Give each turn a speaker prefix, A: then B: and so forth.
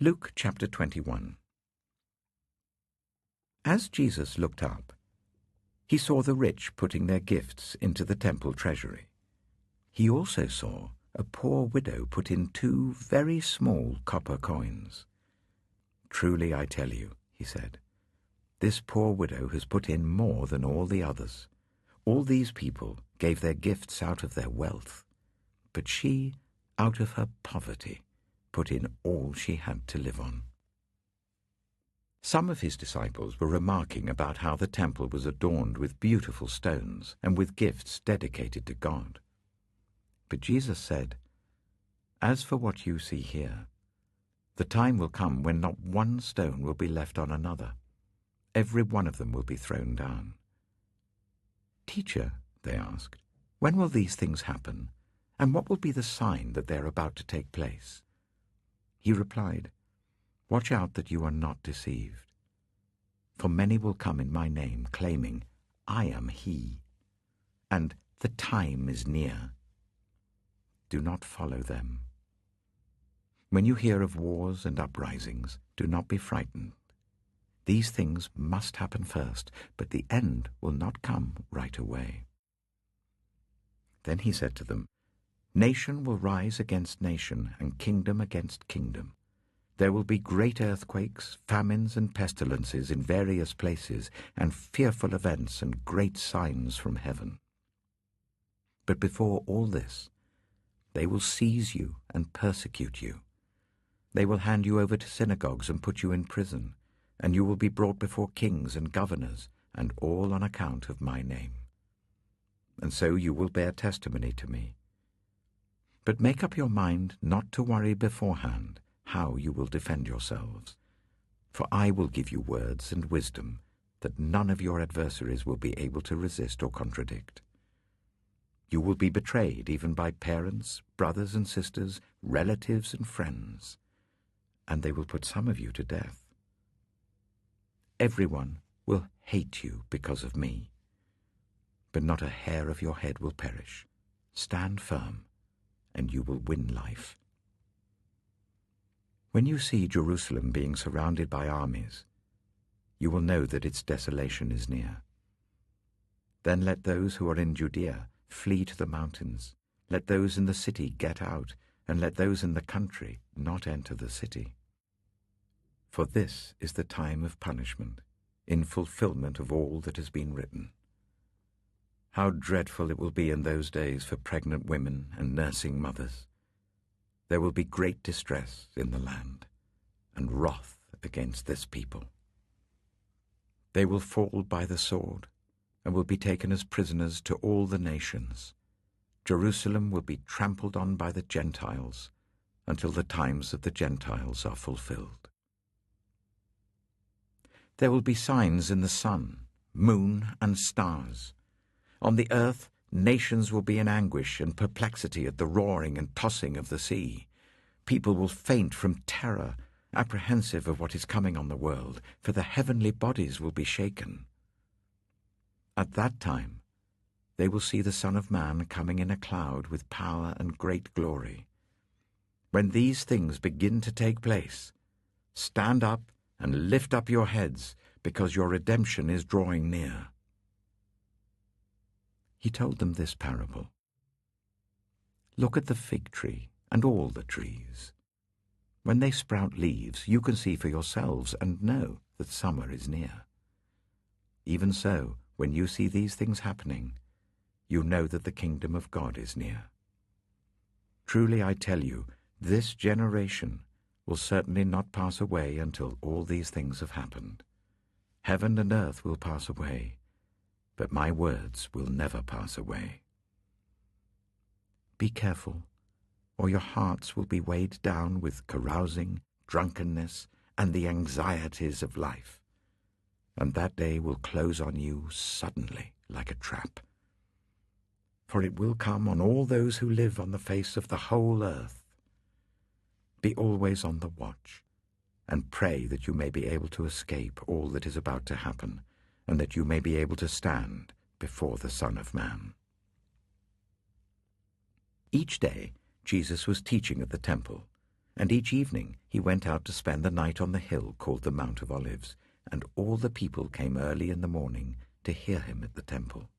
A: Luke chapter 21. As Jesus looked up, he saw the rich putting their gifts into the temple treasury. He also saw a poor widow put in 2 very small copper coins. "Truly I tell you," he said, "this poor widow has put in more than all the others. All these people gave their gifts out of their wealth, but she, out of her poverty, put in all she had to live on." Some of his disciples were remarking about how the temple was adorned with beautiful stones and with gifts dedicated to God. But Jesus said, "As for what you see here, the time will come when not one stone will be left on another. Every one of them will be thrown down." "Teacher," they asked, "when will these things happen? And what will be the sign that they are about to take place?" He replied, "Watch out that you are not deceived. For many will come in my name, claiming, 'I am he,' and 'the time is near.' Do not follow them. When you hear of wars and uprisings, do not be frightened. These things must happen first, but the end will not come right away." Then he said to them, "Nation will rise against nation, and kingdom against kingdom. There will be great earthquakes, famines, and pestilences in various places, and fearful events and great signs from heaven. But before all this, they will seize you and persecute you. They will hand you over to synagogues and put you in prison, and you will be brought before kings and governors, and all on account of my name. And so you will bear testimony to me. But make up your mind not to worry beforehand how you will defend yourselves. For I will give you words and wisdom that none of your adversaries will be able to resist or contradict. You will be betrayed even by parents, brothers and sisters, relatives and friends, and they will put some of you to death. Everyone will hate you because of me, but not a hair of your head will perish. Stand firm, and you will win life. When you see Jerusalem being surrounded by armies, you will know that its desolation is near. Then let those who are in Judea flee to the mountains. Let those in the city get out, and let those in the country not enter the city. For this is the time of punishment, in fulfillment of all that has been written. How dreadful it will be in those days for pregnant women and nursing mothers. There will be great distress in the land, and wrath against this people. They will fall by the sword, and will be taken as prisoners to all the nations. Jerusalem will be trampled on by the Gentiles, until the times of the Gentiles are fulfilled. There will be signs in the sun, moon, and stars. On the earth, nations will be in anguish and perplexity at the roaring and tossing of the sea. People will faint from terror, apprehensive of what is coming on the world, for the heavenly bodies will be shaken. At that time, they will see the Son of Man coming in a cloud with power and great glory. When these things begin to take place, stand up and lift up your heads, because your redemption is drawing near." He told them this parable. "Look at the fig tree and all the trees. When they sprout leaves, you can see for yourselves and know that summer is near. Even so, when you see these things happening, you know that the kingdom of God is near. Truly I tell you, this generation will certainly not pass away until all these things have happened. Heaven and earth will pass away, but my words will never pass away. Be careful, or your hearts will be weighed down with carousing, drunkenness, and the anxieties of life, and that day will close on you suddenly like a trap. For it will come on all those who live on the face of the whole earth. Be always on the watch, and pray that you may be able to escape all that is about to happen, and that you may be able to stand before the Son of Man." Each day Jesus was teaching at the temple, and each evening he went out to spend the night on the hill called the Mount of Olives, and all the people came early in the morning to hear him at the temple.